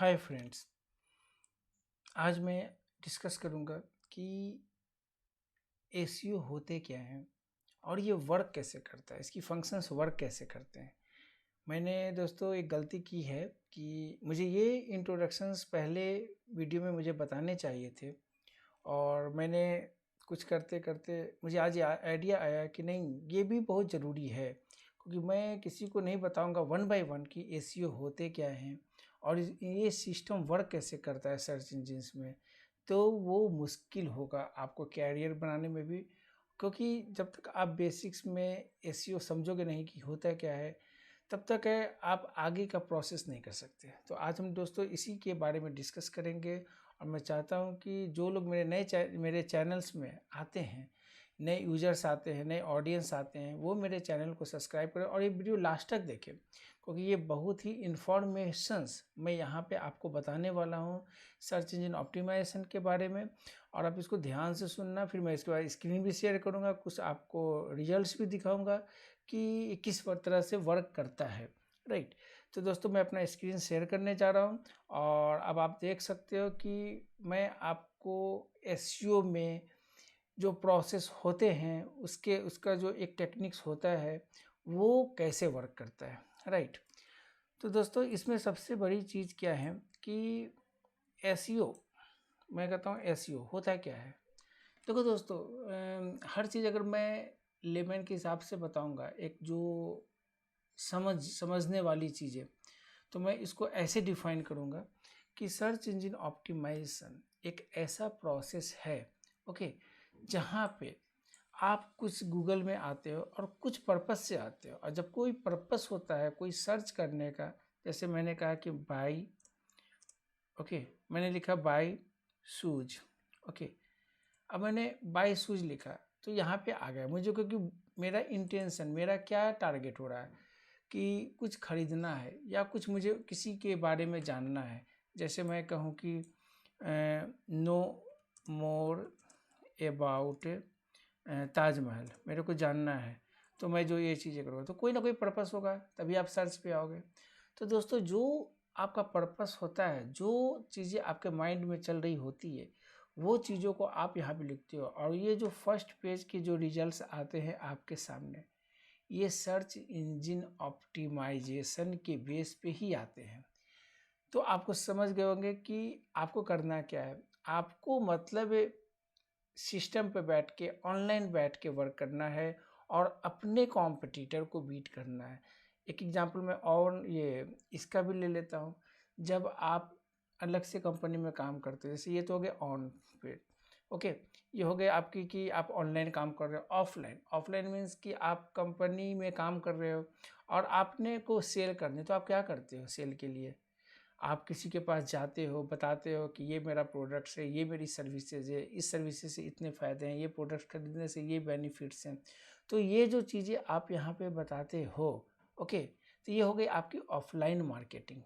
Hi friends. आज मैं discuss करूंगा कि एसईओ होते क्या हैं और ये वर्क कैसे करता है, इसकी फंक्शंस वर्क कैसे करते हैं। मैंने दोस्तों एक गलती की है कि मुझे ये इंट्रोडक्शंस पहले वीडियो में मुझे बताने चाहिए थे, और मैंने कुछ करते करते मुझे आज आइडिया आया कि नहीं, ये भी बहुत ज़रूरी है, क्योंकि मैं किसी को नहीं बताऊंगा वन बाय वन कि एसईओ होते क्या हैं और ये सिस्टम वर्क कैसे करता है सर्च इंजिन्स में। तो वो मुश्किल होगा आपको कैरियर बनाने में भी, क्योंकि जब तक आप बेसिक्स में एसईओ समझोगे नहीं कि होता क्या है, तब तक है आप आगे का प्रोसेस नहीं कर सकते। तो आज हम दोस्तों इसी के बारे में डिस्कस करेंगे, और मैं चाहता हूं कि जो लोग मेरे चैनल्स में आते हैं, नए यूजर्स आते हैं, नए ऑडियंस आते हैं, वो मेरे चैनल को सब्सक्राइब करें और ये वीडियो लास्ट तक देखें, क्योंकि ये बहुत ही इन्फॉर्मेशंस मैं यहाँ पे आपको बताने वाला हूँ सर्च इंजन ऑप्टिमाइजेशन के बारे में। और आप इसको ध्यान से सुनना, फिर मैं इसके बाद स्क्रीन भी शेयर करूँगा, कुछ आपको रिजल्ट्स भी दिखाऊँगा कि किस तरह से वर्क करता है। राइट। तो दोस्तों मैं अपना स्क्रीन शेयर करने जा रहा हूँ, और अब आप देख सकते हो कि मैं आपको एसईओ में जो प्रोसेस होते हैं उसका जो एक टेक्निक्स होता है वो कैसे वर्क करता है। राइट। तो दोस्तों इसमें सबसे बड़ी चीज़ क्या है कि एसईओ, मैं कहता हूँ एसईओ होता क्या है। देखो दोस्तों, हर चीज़ अगर मैं लेमैन के हिसाब से बताऊंगा, एक जो समझने वाली चीज़ें, तो मैं इसको ऐसे डिफाइन करूँगा कि सर्च इंजन ऑप्टिमाइजेशन एक ऐसा प्रोसेस है, ओके, जहाँ पे आप कुछ गूगल में आते हो और कुछ पर्पस से आते हो, और जब कोई पर्पस होता है कोई सर्च करने का, जैसे मैंने कहा कि बाई, ओके, मैंने लिखा बाई शूज, ओके, अब मैंने बाई शूज लिखा तो यहाँ पे आ गया मुझे, क्योंकि मेरा इंटेंशन, मेरा क्या टारगेट हो रहा है कि कुछ खरीदना है या कुछ मुझे किसी के बारे में जानना है। जैसे मैं कहूँ कि नो मोर अबाउट ताजमहल, मेरे को जानना है, तो मैं जो ये चीज़ें करूँगा तो कोई ना कोई पर्पस होगा, तभी आप सर्च पे आओगे। तो दोस्तों जो आपका पर्पस होता है, जो चीज़ें आपके माइंड में चल रही होती है, वो चीज़ों को आप यहाँ पे लिखते हो, और ये जो फर्स्ट पेज के जो रिजल्ट्स आते हैं आपके सामने, ये सर्च इंजन ऑप्टिमाइजेशन के बेस पे ही आते हैं। तो आपको समझ गए होंगे कि आपको करना क्या है। आपको मतलब सिस्टम पे बैठ के, ऑनलाइन बैठ के वर्क करना है और अपने कॉम्पिटिटर को बीट करना है। एक एग्जांपल मैं और ये इसका भी ले लेता हूँ। जब आप अलग से कंपनी में काम करते हो, जैसे ये तो हो गया ऑन पे, ओके, ये हो गया आपकी कि आप ऑनलाइन काम कर रहे हो। ऑफलाइन, ऑफलाइन मीन्स कि आप कंपनी में काम कर रहे हो और आपने को सेल करने, तो आप क्या करते हो सेल के लिए? आप किसी के पास जाते हो, बताते हो कि ये मेरा प्रोडक्ट्स है, ये मेरी सर्विसेज है, इस सर्विसेज से इतने फ़ायदे हैं, ये प्रोडक्ट खरीदने से ये बेनिफिट्स हैं। तो ये जो चीज़ें आप यहाँ पे बताते हो, ओके, तो ये हो गई आपकी ऑफलाइन मार्केटिंग।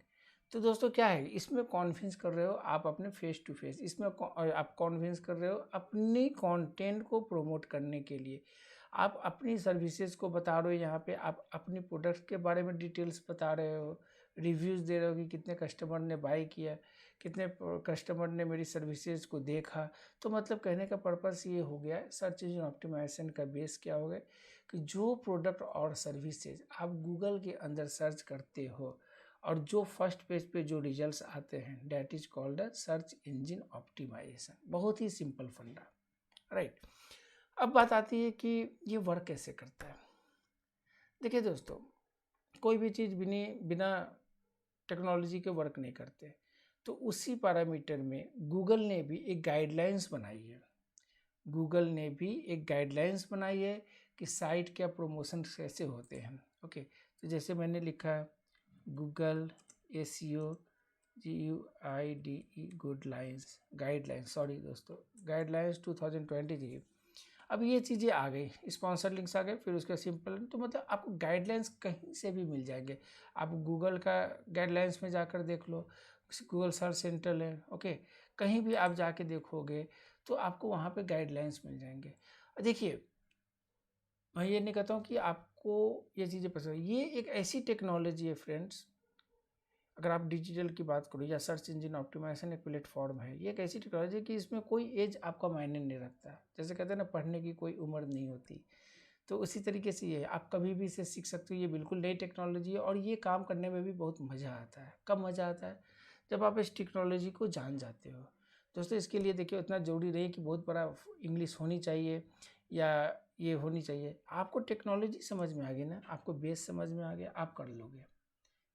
तो दोस्तों क्या है, इसमें कॉन्फ्रेंस कर रहे हो आप अपने फेस टू फेस, इसमें आप कॉन्फ्रेंस कर रहे हो अपनी कंटेंट को प्रमोट करने के लिए। आप अपनी सर्विसेज को बता रहे हो, यहाँ पे आप अपनी प्रोडक्ट के बारे में डिटेल्स बता रहे हो, रिव्यूज़ दे रहे हो कि कितने कस्टमर ने बाई किया, कितने कस्टमर ने मेरी सर्विसेज को देखा। तो मतलब कहने का पर्पस ये हो गया, सर्च इंजन ऑप्टिमाइजेशन का बेस क्या हो गया कि जो प्रोडक्ट और सर्विसेज आप गूगल के अंदर सर्च करते हो और जो फर्स्ट पेज पे जो रिजल्ट्स आते हैं, that is called a search engine optimization. बहुत ही सिंपल फंडा। राइट। अब बात आती है कि ये वर्क कैसे करता है। देखिए दोस्तों, कोई भी चीज़ बिना टेक्नोलॉजी के वर्क नहीं करते। तो उसी पैरामीटर में गूगल ने भी एक गाइडलाइंस बनाई है। गूगल ने भी एक गाइडलाइंस बनाई है कि साइट क्या प्रमोशन कैसे होते हैं। ओके, तो जैसे मैंने लिखा Google SEO GUIDE guidelines guidelines, sorry दोस्तों, गाइडलाइंस 2023। अब ये चीज़ें आ गई, स्पॉन्सर लिंक्स आ गए, फिर उसका सिंपल, तो मतलब आपको गाइडलाइंस कहीं से भी मिल जाएंगे। आप गूगल का गाइडलाइंस में जाकर देख लो, गूगल सर्च सेंटर है, ओके, कहीं भी आप जाके देखोगे तो आपको वहाँ पे गाइडलाइंस मिल जाएंगे। देखिए, मैं ये नहीं कहता हूँ कि आपको ये चीज़ें पसंद, ये एक ऐसी टेक्नोलॉजी है फ्रेंड्स, अगर आप डिजिटल की बात करो या सर्च इंजन ऑप्टिमाइजेशन एक प्लेटफॉर्म है, ये एक ऐसी टेक्नोलॉजी है कि इसमें कोई एज आपका मायने नहीं रखता। जैसे कहते हैं ना, पढ़ने की कोई उम्र नहीं होती, तो उसी तरीके से ये है, आप कभी भी इसे सीख सकते हो। ये बिल्कुल नई टेक्नोलॉजी है और ये काम करने में भी बहुत मज़ा आता है। कब मज़ा आता है? जब आप इस टेक्नोलॉजी को जान जाते हो। दोस्तों, इसके लिए देखिए इतना ज़रूरी नहीं है कि बहुत बड़ा इंग्लिश होनी चाहिए या ये होनी चाहिए। आपको टेक्नोलॉजी समझ में आ गई ना, आपको बेस समझ में आ गया, आप कर लोगे।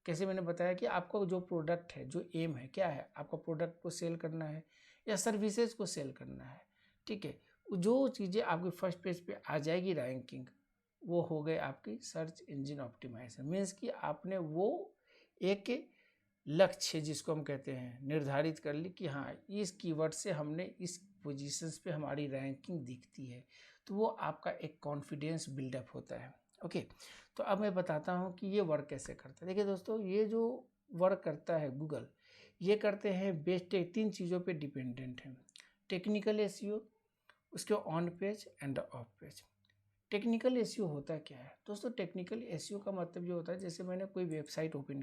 कैसे? मैंने बताया कि आपका जो प्रोडक्ट है, जो एम है, क्या है? आपका प्रोडक्ट को सेल करना है या सर्विसेज को सेल करना है, ठीक है? जो चीज़ें आपकी फर्स्ट पेज पे आ जाएगी रैंकिंग, वो हो गए आपकी सर्च इंजन ऑप्टिमाइजेशन। मीन्स कि आपने वो एक लक्ष्य जिसको हम कहते हैं निर्धारित कर ली कि हाँ, इस कीवर्ड से हमने इस पोजीशंस पे हमारी रैंकिंग दिखती है, तो वो आपका एक कॉन्फिडेंस बिल्डअप होता है। ओके, तो अब मैं बताता हूँ कि ये वर्क कैसे करता है। देखिए दोस्तों, ये जो वर्क करता है गूगल, ये करते हैं बेस्ड 3 चीज़ों पे डिपेंडेंट है। टेक्निकल एसईओ, उसके on page end of page. Technical SEO होता क्या है दोस्तों? टेक्निकल एसईओ का मतलब ये होता है, जैसे मैंने कोई वेबसाइट ओपन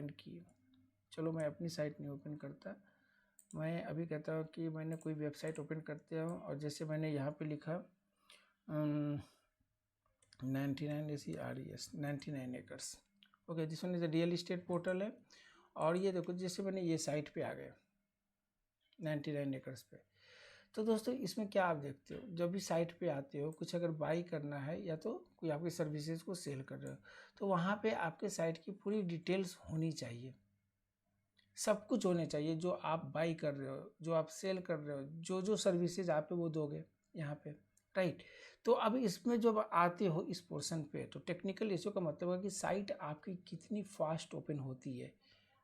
की, चलो मैं अपनी साइट नहीं ओपन करता, मैं अभी कहता हूँ कि मैंने कोई वेबसाइट ओपन करते हूँ और जैसे मैंने यहाँ पे लिखा 99 acres. Okay, this one is a real estate portal है। और ये देखो, जैसे मैंने ये साइट पे आ गए 99 एकर्स पे, तो दोस्तों इसमें क्या आप देखते हो, जब भी साइट पे आते हो, कुछ अगर बाई करना है या तो कोई आपकी सर्विसेज को सेल कर रहे हो, तो वहाँ पे आपके साइट की पूरी डिटेल्स होनी चाहिए, सब कुछ होने चाहिए। जो आप बाई कर रहे हो, जो आप सेल कर रहे हो, जो जो सर्विसेज आप वो दोगे यहाँ पे, राइट। तो अब इसमें जब आते हो इस पोर्शन पे, तो टेक्निकल इशू का मतलब है कि साइट आपकी कितनी फास्ट ओपन होती है,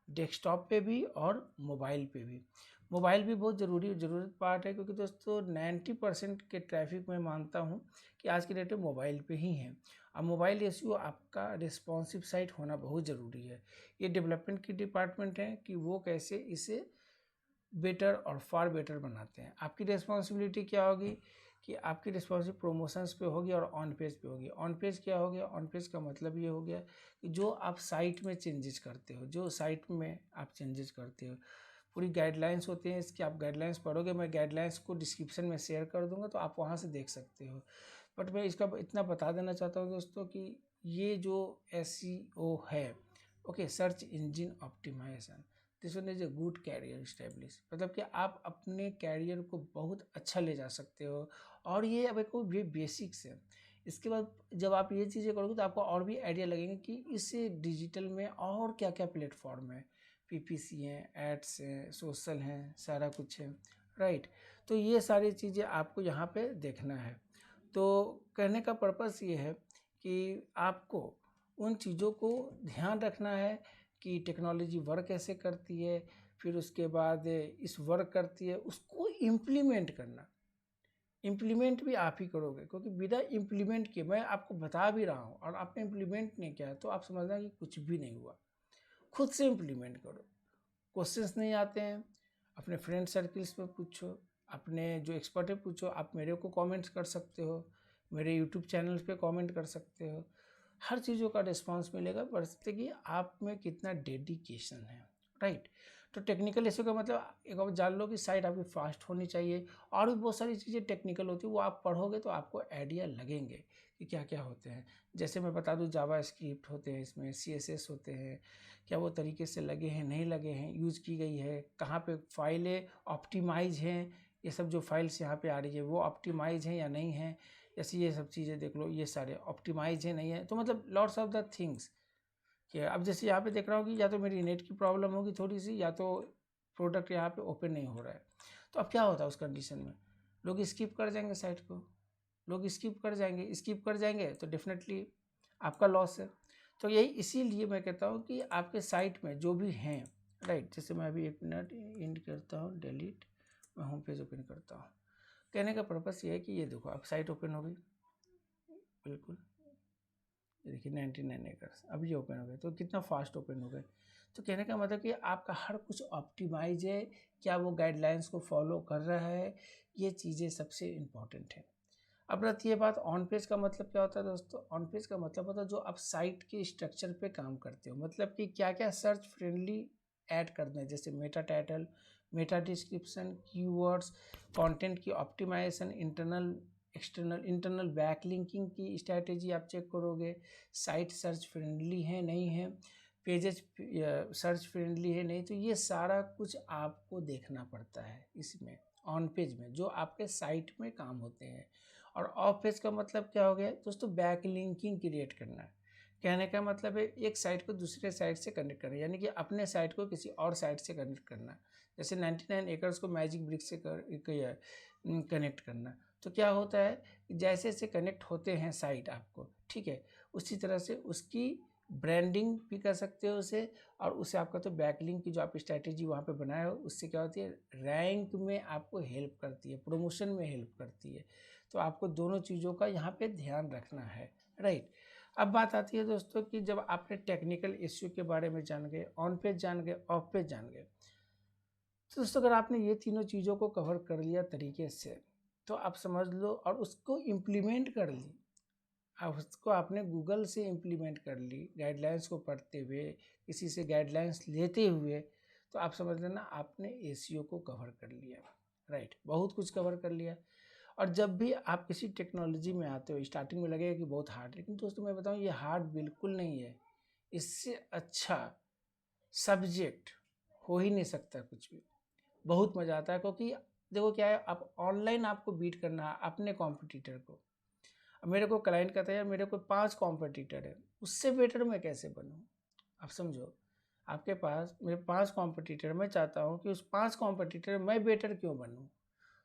डेस्कटॉप पे भी और मोबाइल पे भी। मोबाइल भी बहुत ज़रूरत पार्ट है, क्योंकि दोस्तों 90% के ट्रैफिक मैं मानता हूँ कि आज की डेट में मोबाइल पे ही है। अब मोबाइल एसईओ आपका रिस्पॉन्सिव साइट होना बहुत ज़रूरी है। ये डेवलपमेंट की डिपार्टमेंट है कि वो कैसे इसे बेटर और फार बेटर बनाते हैं। आपकी रिस्पॉन्सिबिलिटी क्या होगी कि आपकी रिस्पॉन्सिबिलिटी प्रोमोशंस पे होगी और ऑन पेज पे होगी। ऑन पेज क्या हो गया? ऑन पेज का मतलब ये हो गया कि जो आप साइट में चेंजेस करते हो, पूरी गाइडलाइंस होती हैं इसकी, आप गाइडलाइंस पढ़ोगे, मैं गाइडलाइंस को डिस्क्रिप्शन में शेयर कर दूंगा, तो आप वहाँ से देख सकते हो। बट मैं इसका इतना बता देना चाहता हूँ दोस्तों कि ये जो एसईओ है, okay, search engine optimization, this one is a good career establish, मतलब कि आप अपने कैरियर को बहुत अच्छा ले जा सकते हो। और ये अब एक ये बेसिक्स है। इसके बाद जब आप ये चीज़ें करोगे तो आपको और भी आइडिया लगेंगे कि इस डिजिटल में और क्या क्या प्लेटफॉर्म है। पीपीसी हैं, एड्स हैं, सोशल हैं, सारा कुछ है, राइट। तो ये सारी चीज़ें आपको यहाँ पे देखना है। तो कहने का पर्पस ये है कि आपको उन चीज़ों को ध्यान रखना है कि टेक्नोलॉजी वर्क कैसे करती है, फिर उसके बाद इस वर्क करती है उसको इम्प्लीमेंट करना। इम्प्लीमेंट भी आप ही करोगे, क्योंकि बिना इम्प्लीमेंट किए, मैं आपको बता भी रहा हूँ और आपने इम्प्लीमेंट नहीं किया तो आप समझना कि कुछ भी नहीं हुआ। खुद से इम्प्लीमेंट करो। क्वेश्चंस नहीं आते हैं, अपने फ्रेंड सर्किल्स में पूछो, अपने जो एक्सपर्ट है पूछो। आप मेरे को कमेंट्स कर सकते हो, मेरे यूट्यूब चैनल पे कमेंट कर सकते हो, हर चीज़ों का रिस्पांस मिलेगा, बशर्ते कि आप में कितना डेडिकेशन है, राइट। तो टेक्निकल इशू का मतलब एक बार जान लो कि साइट आपकी फास्ट होनी चाहिए। और भी बहुत सारी चीज़ें टेक्निकल होती है, वो आप पढ़ोगे तो आपको आइडिया लगेंगे कि क्या क्या होते हैं। जैसे मैं बता दूं, जावा स्क्रिप्ट होते हैं, इसमें CSS होते हैं, क्या वो तरीके से लगे हैं, नहीं लगे हैं, यूज़ की गई है, कहाँ पे फाइलें ऑप्टिमाइज हैं, ये सब जो फाइल्स यहाँ पे आ रही है वो ऑप्टिमाइज हैं या नहीं है। जैसे ये सब चीज़ें देख लो, ये सारे ऑप्टिमाइज है नहीं है, तो मतलब लॉट्स ऑफ द थिंग्स कि अब जैसे यहाँ पे देख रहा हूँ कि या तो मेरी नेट की प्रॉब्लम होगी थोड़ी सी, या तो प्रोडक्ट यहाँ पे ओपन नहीं हो रहा है। तो अब क्या होता है उस कंडीशन में? लोग स्किप कर जाएंगे साइट को, स्किप कर जाएंगे तो डेफिनेटली आपका लॉस है। तो यही इसीलिए मैं कहता हूँ कि आपके साइट में जो भी हैं, राइट, जैसे मैं अभी 1 मिनट इंड करता हूँ, डिलीट, मैं होम पेज ओपन करता हूँ। कहने का पर्पस ये है कि ये देखो, अब साइट ओपन हो गई, बिल्कुल, ये देखिए 99 एकर्स अब ये ओपन हो गए, तो कितना फास्ट ओपन हो गए। तो कहने का मतलब कि आपका हर कुछ ऑप्टिमाइज है, क्या वो गाइडलाइंस को फॉलो कर रहा है, ये चीज़ें सबसे इम्पॉर्टेंट है। अब रहती है बात ऑन पेज का मतलब क्या होता है दोस्तों। ऑन पेज का मतलब होता है जो आप साइट के स्ट्रक्चर पे काम करते हो, मतलब कि क्या क्या सर्च फ्रेंडली ऐड करना है, जैसे Meta title, Meta description, keywords, content की ऑप्टिमाइजेशन, इंटरनल बैकलिंकिंग की स्ट्रैटेजी आप चेक करोगे, साइट सर्च फ्रेंडली है नहीं है, पेजेस सर्च फ्रेंडली है नहीं, तो ये सारा कुछ आपको देखना पड़ता है इसमें ऑन पेज में, जो आपके साइट में काम होते हैं। और ऑफ पेज का मतलब क्या हो गया दोस्तों, बैक लिंकिंग क्रिएट करना है। कहने का मतलब है एक साइट को दूसरे साइट से कनेक्ट करना, यानी कि अपने साइट को किसी और साइट से कनेक्ट करना। जैसे 99 एकर्स को मैजिक ब्रिक से कनेक्ट करना। तो क्या होता है, जैसे जैसे कनेक्ट होते हैं साइट आपको, ठीक है, उसी तरह से उसकी ब्रांडिंग भी कर सकते हो उसे, और उससे आपका तो बैकलिंक की जो आप स्ट्रैटेजी वहाँ पे बनाए हो, उससे क्या होती है, रैंक में आपको हेल्प करती है, प्रमोशन में हेल्प करती है। तो आपको दोनों चीज़ों का यहाँ पे ध्यान रखना है, राइट। अब बात आती है दोस्तों कि जब आपने टेक्निकल इश्यू के बारे में जान गए, ऑन पेज जान गए, ऑफ पेज जान गए, तो दोस्तों अगर आपने ये तीनों चीज़ों को कवर कर लिया तरीके से, तो आप समझ लो, और उसको इम्प्लीमेंट कर ली, अब उसको आपने गूगल से इम्प्लीमेंट कर ली, गाइडलाइंस को पढ़ते हुए, किसी से गाइडलाइंस लेते हुए, तो आप समझ लेना आपने एसीओ को कवर कर लिया, राइट, बहुत कुछ कवर कर लिया। और जब भी आप किसी टेक्नोलॉजी में आते हो, स्टार्टिंग में लगेगा कि बहुत हार्ड, लेकिन दोस्तों मैं बताऊं ये हार्ड बिल्कुल नहीं है। इससे अच्छा सब्जेक्ट हो ही नहीं सकता कुछ भी। बहुत मज़ा आता है, क्योंकि देखो क्या है, आप ऑनलाइन आपको बीट करना है अपने कॉम्पिटिटर को। अब मेरे को क्लाइंट कहता है यार मेरे को 5 कॉम्पिटिटर है, उससे बेटर मैं कैसे बनूं। आप समझो, आपके पास मेरे 5 कॉम्पिटिटर, मैं चाहता हूं कि उस 5 कॉम्पिटिटर मैं बेटर क्यों बनूं।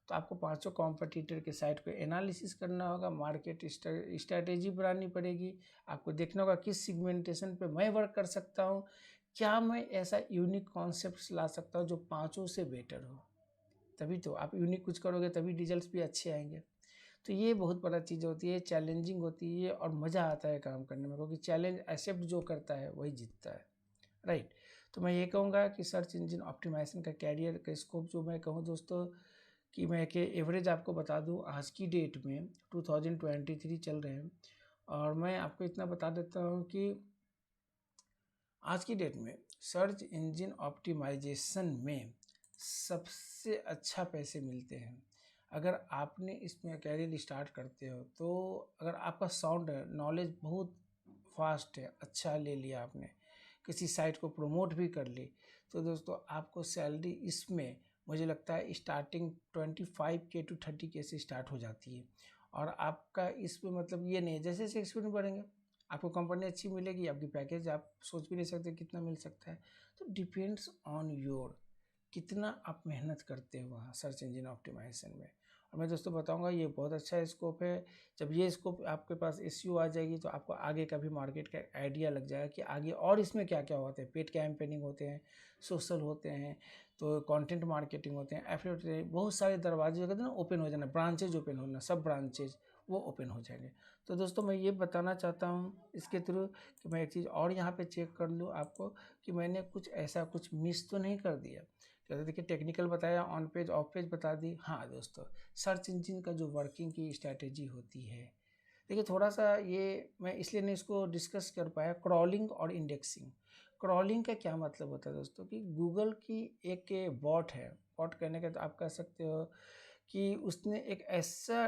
तो आपको पांचों कॉम्पिटिटर के साइट पे एनालिसिस करना होगा, मार्केट स्ट्रैटेजी बनानी पड़ेगी, आपको देखना होगा किस सिगमेंटेशन पे मैं वर्क कर सकता हूँ, क्या मैं ऐसा यूनिक कॉन्सेप्ट ला सकता हूँ जो पांचों से बेटर हो। तभी तो आप यूनिक कुछ करोगे, तभी रिजल्ट्स भी अच्छे आएंगे। तो ये बहुत बड़ा चीज़ होती है, चैलेंजिंग होती है, और मज़ा आता है काम करने में, क्योंकि चैलेंज एक्सेप्ट जो करता है वही जीतता है, राइट। तो मैं ये कहूँगा कि सर्च इंजन ऑप्टिमाइजेशन का कैरियर का स्कोप जो मैं कहूँ दोस्तों, कि मैं कि एवरेज आपको बता दूं, आज की डेट में 2023 चल रहे हैं, और मैं आपको इतना बता देता हूं कि आज की डेट में सर्च इंजन ऑप्टिमाइजेशन में सबसे अच्छा पैसे मिलते हैं। अगर आपने इसमें कैरियर स्टार्ट करते हो, तो अगर आपका साउंड है, नॉलेज बहुत फास्ट है, अच्छा ले लिया आपने, किसी साइट को प्रमोट भी कर ली, तो दोस्तों आपको सैलरी इसमें मुझे लगता है स्टार्टिंग 25K to 30K से स्टार्ट हो जाती है। और आपका इसमें मतलब ये नहीं है, जैसे जैसे एक्सपीरियंस बढ़ेंगे आपको कंपनी अच्छी मिलेगी, आपकी पैकेज आप सोच भी नहीं सकते कितना मिल सकता है। तो डिपेंड्स ऑन योर, कितना आप मेहनत करते हो वहाँ सर्च इंजन ऑप्टिमाइजेशन में। और मैं दोस्तों बताऊंगा ये बहुत अच्छा स्कोप है। जब ये स्कोप आपके पास एसईओ आ जाएगी, तो आपको आगे का भी मार्केट का आइडिया लग जाएगा कि आगे और इसमें क्या क्या होते हैं, पेड कैंपेनिंग होते हैं, सोशल होते हैं, तो कंटेंट मार्केटिंग होते हैं, एफिलिएट, बहुत सारे दरवाजे कहते हैं ना ओपन हो जाना, ब्रांचेज ओपन होना, सब ब्रांचेज वो ओपन हो जाएंगे। तो दोस्तों मैं ये बताना चाहता हूँ इसके थ्रू कि मैं एक चीज़ और यहाँ पे चेक कर लूँ आपको, कि मैंने कुछ ऐसा कुछ मिस तो नहीं कर दिया। कहते देखिए टेक्निकल बताया, ऑन पेज ऑफ पेज बता दी। हाँ दोस्तों, सर्च इंजन का जो वर्किंग की स्ट्रैटेजी होती है, देखिए थोड़ा सा ये मैं इसलिए नहीं इसको डिस्कस कर पाया, क्रॉलिंग और इंडेक्सिंग। क्रॉलिंग का क्या मतलब होता है दोस्तों, कि गूगल की एक बॉट है, बॉट कहने का तो आप कह सकते हो कि उसने एक ऐसा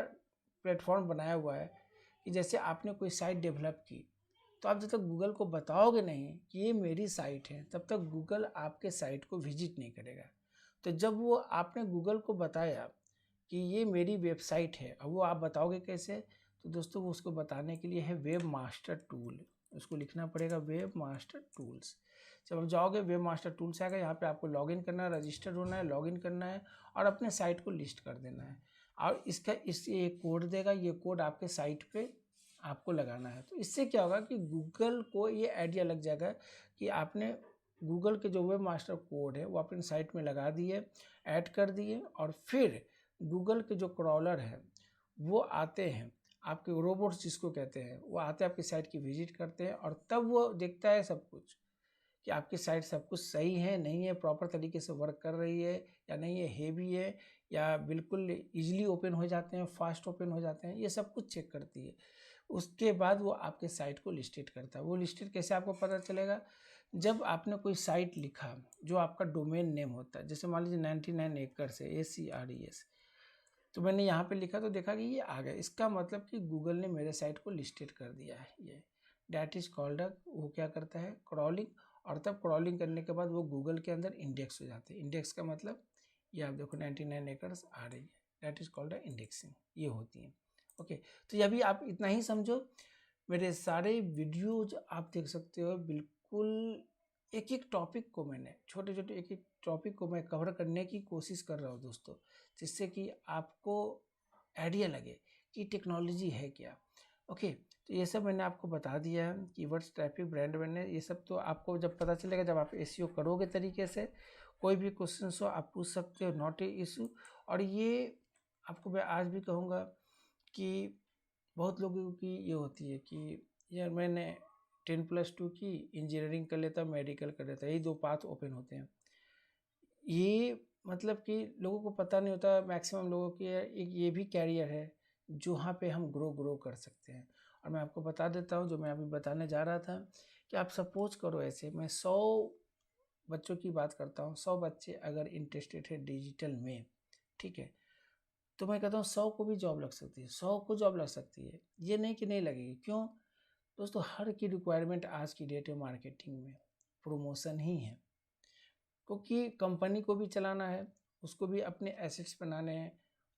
प्लेटफॉर्म बनाया हुआ है कि जैसे आपने कोई साइट डेवलप की, तो आप जब तक गूगल को बताओगे नहीं कि ये मेरी साइट है, तब तक गूगल आपके साइट को विजिट नहीं करेगा। तो जब वो आपने गूगल को बताया कि ये मेरी वेबसाइट है, अब वो आप बताओगे कैसे, तो दोस्तों वो उसको बताने के लिए है वेब मास्टर टूल, उसको लिखना पड़ेगा वेब मास्टर टूल्स। जब आप जाओगे वेब मास्टर टूल्स आएगा, यहाँ पे आपको लॉगिन करना है, रजिस्टर होना है, लॉगिन करना है, और अपने साइट को लिस्ट कर देना है। और इसका एक कोड देगा, ये कोड आपके साइट पे आपको लगाना है। तो इससे क्या होगा कि गूगल को ये आइडिया लग जाएगा कि आपने गूगल के जो वेब मास्टर कोड है वो अपनी साइट में लगा दिए, ऐड कर दिए, और फिर गूगल के जो क्रॉलर है वो आते हैं, आपके रोबोट्स जिसको कहते हैं, वो आते हैं आपकी साइट की विजिट करते हैं, और तब वो देखता है सब कुछ कि आपकी साइट सब कुछ सही है नहीं है, प्रॉपर तरीके से वर्क कर रही है या नहीं है, हेवी है या बिल्कुल ईजिली ओपन हो जाते हैं, फास्ट ओपन हो जाते हैं, ये सब कुछ चेक करती है। उसके बाद वो आपके साइट को लिस्टेड करता है। वो लिस्टेड कैसे आपको पता चलेगा? जब आपने कोई साइट लिखा जो आपका डोमेन नेम होता है, जैसे मान लीजिए 99 एकर्स है, ACRES, तो मैंने यहाँ पे लिखा तो देखा कि ये आ गया, इसका मतलब कि गूगल ने मेरे साइट को लिस्टेड कर दिया है। ये डैट इज़ कॉल्ड वो क्या करता है? क्रॉलिंग। और तब क्रॉलिंग करने के बाद वो गूगल के अंदर इंडेक्स हो जाते हैं। इंडेक्स का मतलब ये आप देखो 99 एकर्स आ रही है, डैट इज़ कॉल्ड इंडेक्सिंग, ये होती है। ओके, तो ये अभी आप इतना ही समझो। मेरे सारे वीडियोज आप देख सकते हो, बिल्कुल एक एक टॉपिक को मैंने छोटे छोटे एक एक टॉपिक को मैं कवर करने की कोशिश कर रहा हूँ दोस्तों, जिससे कि आपको आइडिया लगे कि टेक्नोलॉजी है क्या। ओके, तो ये सब मैंने आपको बता दिया है, कीवर्ड्स, ट्रैफिक, ब्रांड अवेयरनेस, ये सब तो आपको जब पता चलेगा जब आप एसईओ करोगे तरीके से। कोई भी क्वेश्चन हो आप पूछ सकते हो, नॉट ए इशू। और ये आपको मैं आज भी कहूँगा कि बहुत लोगों की ये होती है कि यार मैंने 10+2 की, इंजीनियरिंग कर लेता, मेडिकल कर लेता, यही 2 पाथ ओपन होते हैं। ये मतलब कि लोगों को पता नहीं होता, मैक्सिमम लोगों की एक ये भी कैरियर है जहाँ पे हम ग्रो कर सकते हैं। और मैं आपको बता देता हूँ जो मैं अभी बताने जा रहा था, कि आप सपोज करो ऐसे मैं 100 बच्चों की बात करता हूँ, 100 बच्चे अगर इंटरेस्टेड है डिजिटल में, ठीक है, तो मैं कहता हूँ 100 को भी जॉब लग सकती है, 100 को जॉब लग सकती है, ये नहीं कि नहीं लगेगी। क्यों दोस्तों? हर की रिक्वायरमेंट आज की डेट में मार्केटिंग में प्रमोशन ही है, क्योंकि कंपनी को भी चलाना है, उसको भी अपने एसेट्स बनाने हैं,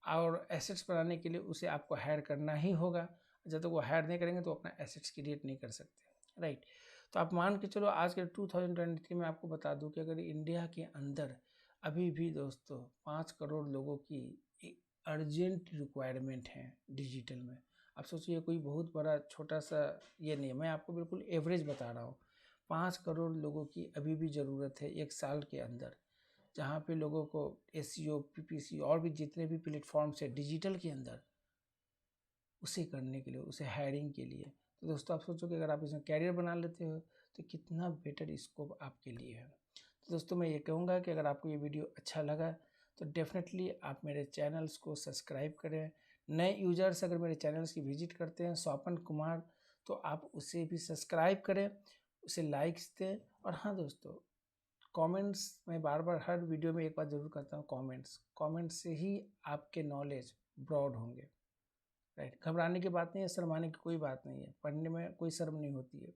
और एसेट्स बनाने के लिए उसे आपको हायर करना ही होगा। जब तक वो हायर नहीं करेंगे तो अपना एसेट्स क्रिएट नहीं कर सकते, राइट। तो आप मान के चलो आज के 2023 में आपको बता दूं कि अगर इंडिया के अंदर अभी भी दोस्तों 5 करोड़ लोगों की अर्जेंट रिक्वायरमेंट है डिजिटल में। आप सोचिए कोई बहुत बड़ा छोटा सा ये नहीं है, मैं आपको बिल्कुल एवरेज बता रहा हूँ। 5 करोड़ लोगों की अभी भी ज़रूरत है एक साल के अंदर, जहाँ पे लोगों को एसईओ, पीपीसी और भी जितने भी प्लेटफॉर्म्स है डिजिटल के अंदर, उसे करने के लिए, उसे हायरिंग के लिए। तो दोस्तों आप सोचो कि अगर आप इसमें कैरियर बना लेते हो तो कितना बेटर स्कोप आपके लिए है। तो दोस्तों मैं ये कहूँगा कि अगर आपको ये वीडियो अच्छा लगा तो डेफिनेटली आप मेरे चैनल्स को सब्सक्राइब करें। नए यूजर्स अगर मेरे चैनल्स की विजिट करते हैं स्वपन कुमार, तो आप उसे भी सब्सक्राइब करें, उसे लाइक्स दें। और हाँ दोस्तों, कमेंट्स मैं बार बार हर वीडियो में एक बात ज़रूर करता हूँ, कमेंट्स से ही आपके नॉलेज ब्रॉड होंगे, राइट। घबराने की बात नहीं है, शर्माने की कोई बात नहीं है, पढ़ने में कोई शर्म नहीं होती है,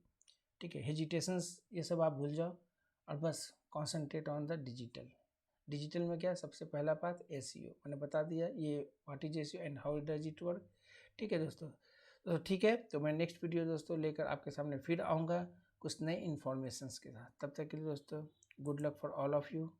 ठीक है। हेजिटेशंस ये सब आप भूल जाओ और बस concentrate on the digital. Digital में क्या सबसे पहला पार्ट एसईओ मैंने बता दिया, ये what is SEO and how does it work, ठीक है दोस्तों। तो ठीक है, तो मैं नेक्स्ट वीडियो दोस्तों लेकर आपके सामने फिर आऊँगा कुछ नए इन्फॉर्मेशंस के साथ। तब तक के लिए दोस्तों good luck for all of you.